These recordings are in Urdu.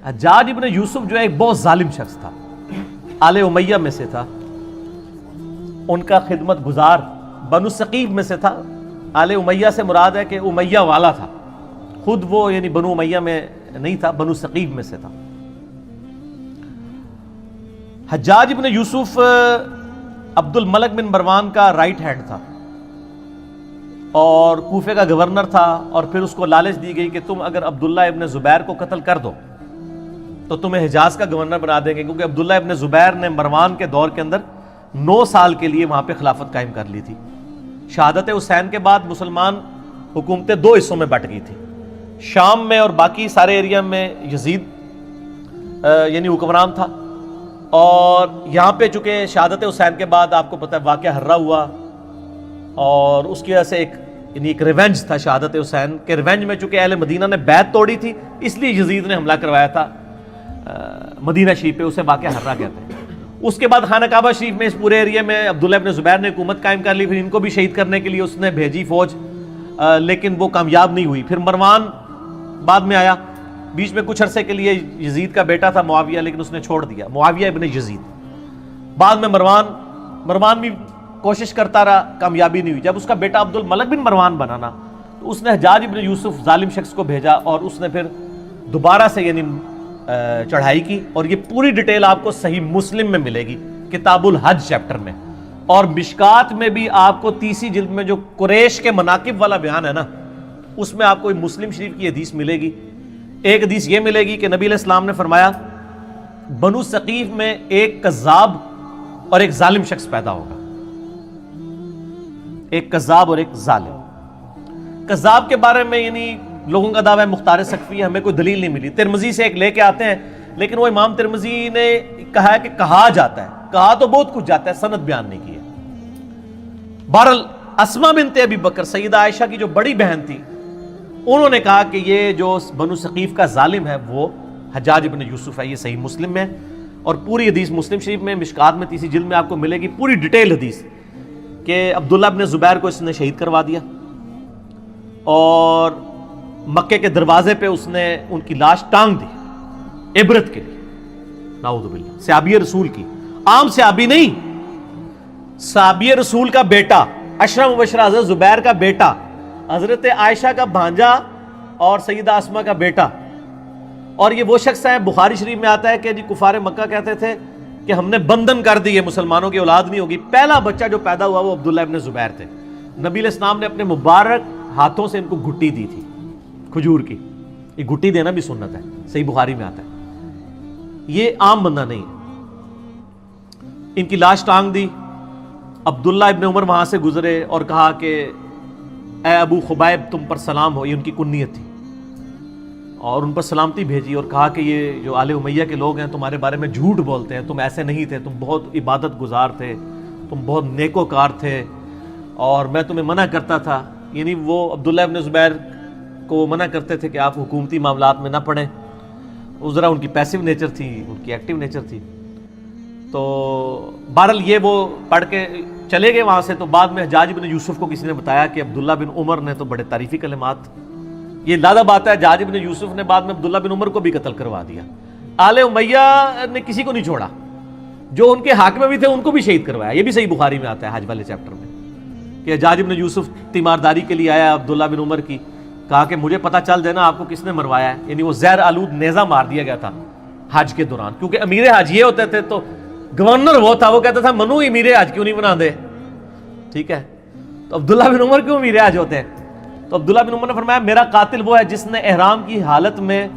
حجاج ابن یوسف جو ہے ایک بہت ظالم شخص تھا، آل امیہ میں سے تھا، ان کا خدمت گزار بنو ثقیف میں سے تھا۔ آل امیہ سے مراد ہے کہ امیہ والا تھا، خود وہ یعنی بنو امیہ میں نہیں تھا، بنو ثقیف میں سے تھا۔ حجاج ابن یوسف عبد الملک بن مروان کا رائٹ ہینڈ تھا اور کوفے کا گورنر تھا، اور پھر اس کو لالچ دی گئی کہ تم اگر عبداللہ ابن زبیر کو قتل کر دو تو تمہیں حجاز کا گورنر بنا دیں گے، کیونکہ عبداللہ ابن زبیر نے مروان کے دور کے اندر 9 سال کے لیے وہاں پہ خلافت قائم کر لی تھی۔ شہادت حسین کے بعد مسلمان حکومتیں 2 حصوں میں بٹ گئی تھی، شام میں اور باقی سارے ایریا میں یزید یعنی حکمران تھا، اور یہاں پہ چونکہ شہادت حسین کے بعد آپ کو پتہ ہے واقعہ ہررا ہوا، اور اس کی وجہ سے ایک ریونج تھا شہادت حسین کے ریونج میں، چونکہ اہل مدینہ نے بیعت توڑی تھی اس لیے یزید نے حملہ کروایا تھا مدینہ شریف پہ، اسے واقعہ ہررا کہتے ہیں۔ اس کے بعد خانہ کعبہ شریف میں اس پورے ایریا میں عبداللہ ابن زبیر نے حکومت قائم کر لی، پھر ان کو بھی شہید کرنے کے لیے اس نے بھیجی فوج، لیکن وہ کامیاب نہیں ہوئی۔ پھر مروان بعد میں آیا، بیچ میں کچھ عرصے کے لیے یزید کا بیٹا تھا معاویہ، لیکن اس نے چھوڑ دیا، معاویہ ابن یزید۔ بعد میں مروان بھی کوشش کرتا رہا، کامیابی نہیں ہوئی۔ جب اس کا بیٹا عبد الملک بن مروان بنا نا تو اس نے حجاج ابن یوسف ظالم شخص کو بھیجا، اور اس نے پھر دوبارہ سے یعنی چڑھائی کی، اور یہ پوری ڈیٹیل آپ کو صحیح مسلم میں ملے گی کتاب الحج چیپٹر میں، اور مشکات میں بھی آپ کو 30 جلد میں جو قریش کے مناقب والا بیان ہے نا، اس میں آپ کو مسلم شریف کی حدیث ملے گی۔ ایک حدیث یہ ملے گی کہ نبی علیہ السلام نے فرمایا بنو ثقیف میں ایک کذاب اور ایک ظالم شخص پیدا ہوگا، ایک کذاب اور ایک ظالم۔ کذاب کے بارے میں یعنی لوگوں کا دعویٰ ہے مختار سقفی، ہمیں کوئی دلیل نہیں ملی، ترمذی سے ایک لے کے آتے ہیں، لیکن وہ امام ترمذی نے کہا ہے کہ کہا جاتا ہے، کہا تو بہت کچھ جاتا ہے، سند بیان نہیں کی ہے۔ بہرحال اسما بنت ابی بکر سیدہ عائشہ کی جو بڑی بہن تھی، انہوں نے کہا کہ یہ جو بنو ثقیف کا ظالم ہے وہ حجاج ابن یوسف ہے، یہ صحیح مسلم میں، اور پوری حدیث مسلم شریف میں مشکات میں 30 جلد میں آپ کو ملے گی پوری ڈیٹیل حدیث کہ عبداللہ ابن زبیر کو اس نے شہید کروا دیا، اور مکے کے دروازے پہ اس نے ان کی لاش ٹانگ دی عبرت کے لیے، نعوذ باللہ، صحابی رسول کی، عام صحابی نہیں، صحابی رسول کا بیٹا، عشرہ مبشرہ حضرت زبیر کا بیٹا، حضرت عائشہ کا بھانجا اور سیدہ اسما کا بیٹا۔ اور یہ وہ شخص ہے، بخاری شریف میں آتا ہے کہ جی کفار مکہ کہتے تھے کہ ہم نے بندھن کر دی ہے، مسلمانوں کی اولاد نہیں ہوگی۔ پہلا بچہ جو پیدا ہوا وہ عبداللہ ابن زبیر تھے۔ نبی علیہ السلام نے اپنے مبارک ہاتھوں سے ان کو گھٹی دی تھی کھجور کی، یہ گھٹی دینا بھی سنت ہے، صحیح بخاری میں آتا ہے، یہ عام بندہ نہیں ہے۔ ان کی لاش ٹانگ دی، عبداللہ ابن عمر وہاں سے گزرے اور کہا کہ اے ابو خبیب تم پر سلام ہو، یہ ان کی کنیت تھی، اور ان پر سلامتی بھیجی اور کہا کہ یہ جو آل امیہ کے لوگ ہیں تمہارے بارے میں جھوٹ بولتے ہیں، تم ایسے نہیں تھے، تم بہت عبادت گزار تھے، تم بہت نیکوکار تھے، اور میں تمہیں منع کرتا تھا، یعنی وہ عبداللہ ابن زبیر کو منع کرتے تھے کہ آپ حکومتی معاملات میں نہ پڑیں، ذرا ان کی پیسو نیچر تھی، ان کی ایکٹیو نیچر تھی۔ تو بہرحال یہ وہ پڑھ کے چلے گئے وہاں سے۔ تو بعد میں حجاج بن یوسف کو کسی نے بتایا کہ عبداللہ بن عمر نے تو بڑے تعریفی کلمات، یہ لادہ بات ہے، حجاج بن یوسف نے بعد میں عبداللہ بن عمر کو بھی قتل کروا دیا۔ آل امیہ نے کسی کو نہیں چھوڑا، جو ان کے حق میں بھی تھے ان کو بھی شہید کروایا، یہ بھی صحیح بخاری میں آتا ہے حج والے چیپٹر میں کہ حجاج بن یوسف تیمارداری کے لیے آیا عبداللہ بن عمر کی، کہا کہ مجھے پتہ چل دینا آپ کو کس نے مروایا ہے، یعنی وہ زہر آلود نیزہ مار دیا گیا تھا حج کے دوران، کیونکہ امیر حج یہ ہوتے تھے، تو گورنر وہ تھا، وہ کہتا تھا منو امیر حج کیوں نہیں بنا دے، ٹھیک ہے، تو عبداللہ بن عمر کیوں امیر حج ہوتے ہیں؟ تو عبداللہ بن عمر نے فرمایا میرا قاتل وہ ہے جس نے احرام کی حالت میں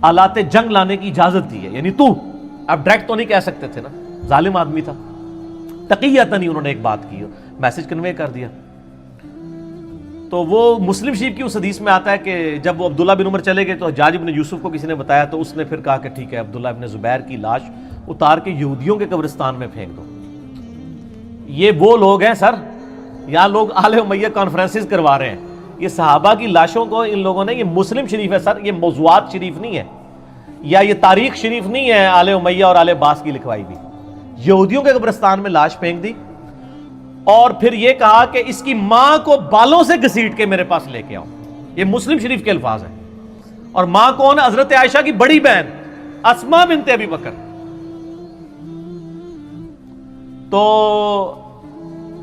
آلات جنگ لانے کی اجازت دی ہے، یعنی تو اب ڈائریکٹ تو نہیں کہہ سکتے تھے نا، ظالم آدمی تھا، تقیۃً نہیں انہوں نے ایک بات کی، میسج کنوے کر دیا۔ تو وہ مسلم شریف کی اس حدیث میں آتا ہے کہ جب وہ عبداللہ بن عمر چلے گئے تو حجاج بن یوسف کو کسی نے بتایا، تو اس نے پھر کہا کہ ٹھیک ہے عبداللہ بن زبیر کی لاش اتار کے یہودیوں کے قبرستان میں پھینک دو۔ یہ وہ لوگ ہیں سر، یہاں لوگ آل امیہ کانفرنسز کروا رہے ہیں، یہ صحابہ کی لاشوں کو ان لوگوں نے، یہ مسلم شریف ہے سر، یہ موضوعات شریف نہیں ہے، یا یہ تاریخ شریف نہیں ہے آل امیہ اور آل عباس کی لکھوائی بھی، یہودیوں کے قبرستان میں لاش پھینک دی، اور پھر یہ کہا کہ اس کی ماں کو بالوں سے گھسیٹ کے میرے پاس لے کے آؤ، یہ مسلم شریف کے الفاظ ہیں۔ اور ماں کون ہے؟ حضرت عائشہ کی بڑی بہن اسما بنت ابی بکر. تو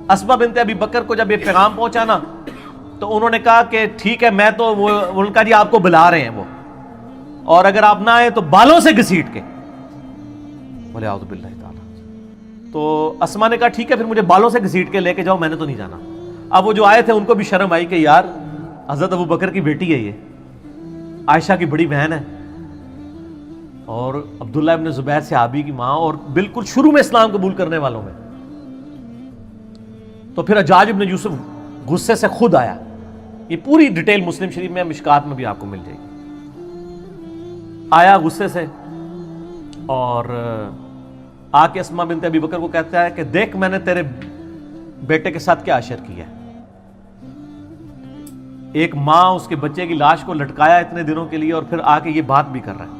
اسما بنت ابی بکر کو جب یہ پیغام پہنچا نا تو انہوں نے کہا کہ ٹھیک ہے میں تو ان کا جی آپ کو بلا رہے ہیں وہ, اور اگر آپ نہ آئے تو بالوں سے گھسیٹ کے. بولے اعوذ باللہ تعالی. تو اسما نے کہا ٹھیک ہے پھر مجھے بالوں سے گھسیٹ کے لے کے جاؤ, میں نے تو نہیں جانا. اب وہ جو آئے تھے ان کو بھی شرم آئی کہ یار حضرت ابو بکر کی بیٹی ہے, یہ عائشہ کی بڑی بہن ہے, اور عبداللہ ابن زبیر صحابی کی ماں, اور بالکل شروع میں اسلام قبول کرنے والوں میں. تو پھر حجاج ابن یوسف غصے سے خود آیا. یہ پوری ڈیٹیل مسلم شریف میں, مشکات میں بھی آپ کو مل جائے گی. آیا غصے سے اور آ کے اسما بنت ابی بکر کو کہتا ہے کہ دیکھ میں نے تیرے بیٹے کے ساتھ کیا عشر کیا ہے. ایک ماں اس کے بچے کی لاش کو لٹکایا اتنے دنوں کے لیے, اور پھر آ کے یہ بات بھی کر رہا ہے.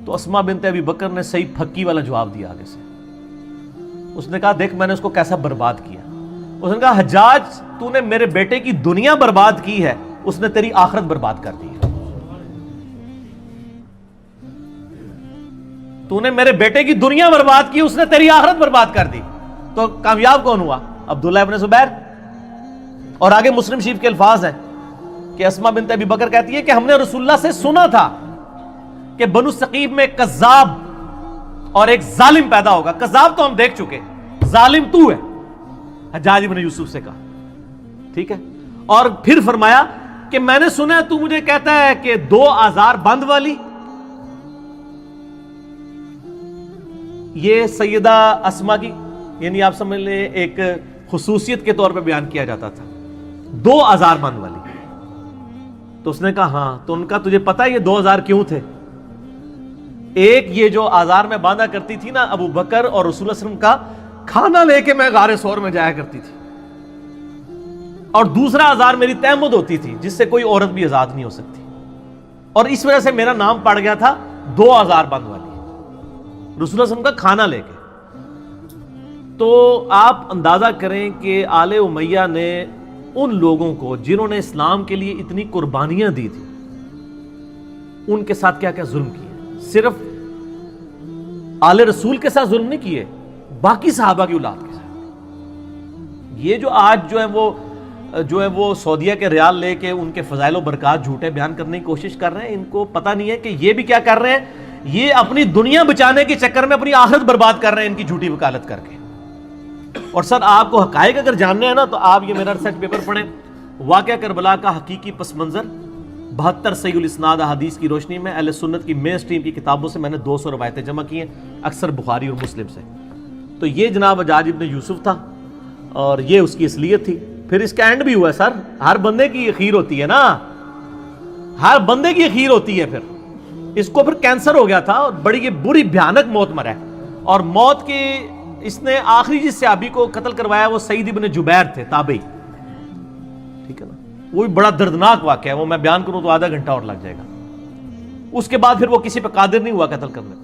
تو اسما بنت ابی بکر نے صحیح پھکی والا جواب دیا آگے سے. اس نے کہا دیکھ میں نے اس کو کیسا برباد کیا. اس نے کہا حجاج تو نے میرے بیٹے کی دنیا برباد کی ہے, اس نے تیری آخرت برباد کر دی ہے. تو نے میرے بیٹے کی دنیا برباد کی, اس نے تیری آخرت برباد کر دی. تو کامیاب کون ہوا؟ عبداللہ ابن زبیر. اور آگے مسلم شریف کے الفاظ ہیں کہ اسما بنت ابی بکر کہتی ہے کہ ہم نے رسول اللہ سے سنا تھا کہ بنو ثقیف میں ایک کذاب اور ایک ظالم پیدا ہوگا. کذاب تو ہم دیکھ چکے, ظالم تو ہے. حجاج ابن یوسف سے کہا ٹھیک ہے. اور پھر فرمایا کہ میں نے سنا تو مجھے کہتا ہے کہ 2 آزار بند والی. یہ سیدہ اسما کی یعنی آپ سمجھ لیں ایک خصوصیت کے طور پہ بیان کیا جاتا تھا, 2 آزار بند والی. تو اس نے کہا ہاں. تو ان کا تجھے پتا ہے یہ 2 آزار کیوں تھے؟ ایک یہ جو آزار میں باندھا کرتی تھی نا ابو بکر اور رسول اللہ صلی اللہ علیہ وسلم کا کھانا لے کے میں غار ثور میں جایا کرتی تھی, اور دوسرا آزار میری تہمت ہوتی تھی جس سے کوئی عورت بھی آزاد نہیں ہو سکتی, اور اس وجہ سے میرا نام پڑ گیا تھا 2 آزار بند والی, رسول اللہ صلی اللہ علیہ وسلم کا کھانا لے کے. تو آپ اندازہ کریں کہ آل امیہ نے ان لوگوں کو جنہوں نے اسلام کے لیے اتنی قربانیاں دی تھی ان کے ساتھ کیا کیا ظلم کیے. صرف آل رسول کے ساتھ ظلم نہیں کیے, باقی صحابہ کی اولاد کے ساتھ. یہ جو آج جو ہے وہ سعودیہ کے ریال لے کے ان کے فضائل و برکات جھوٹے بیان کرنے کی کوشش کر رہے ہیں, ان کو پتہ نہیں ہے کہ یہ بھی کیا کر رہے ہیں, یہ اپنی دنیا بچانے کے چکر میں اپنی آخرت برباد کر رہے ہیں ان کی جھوٹی وکالت کر کے. اور سر آپ کو حقائق اگر جاننے ہیں نا تو آپ یہ میرا ریسرچ پیپر پڑھیں, واقعہ کربلا کا حقیقی پس منظر 72 صحیح الاسناد احادیث کی روشنی میں. اہل سنت کی مین سٹریم کی کتابوں سے میں نے 200 روایتیں جمع کی ہیں, اکثر بخاری اور مسلم سے. تو یہ جناب حجاج ابن یوسف تھا اور یہ اس کی اصلیت تھی. پھر اس کا اینڈ بھی ہوا ہے سر, ہر بندے کی اخیر ہوتی ہے نا, ہر بندے کی اخیر ہوتی ہے. پھر اس کو پھر کینسر ہو گیا تھا اور بڑی یہ بری بھیانک موت مرا ہے. اور موت کی اس نے آخری جس صحابی کو قتل کروایا وہ سعید ابن جبیر تھے, تابعی, ٹھیک ہے نا. وہ بھی بڑا دردناک واقعہ ہے, وہ میں بیان کروں تو آدھا گھنٹہ اور لگ جائے گا. اس کے بعد پھر وہ کسی پہ قادر نہیں ہوا قتل کرنے.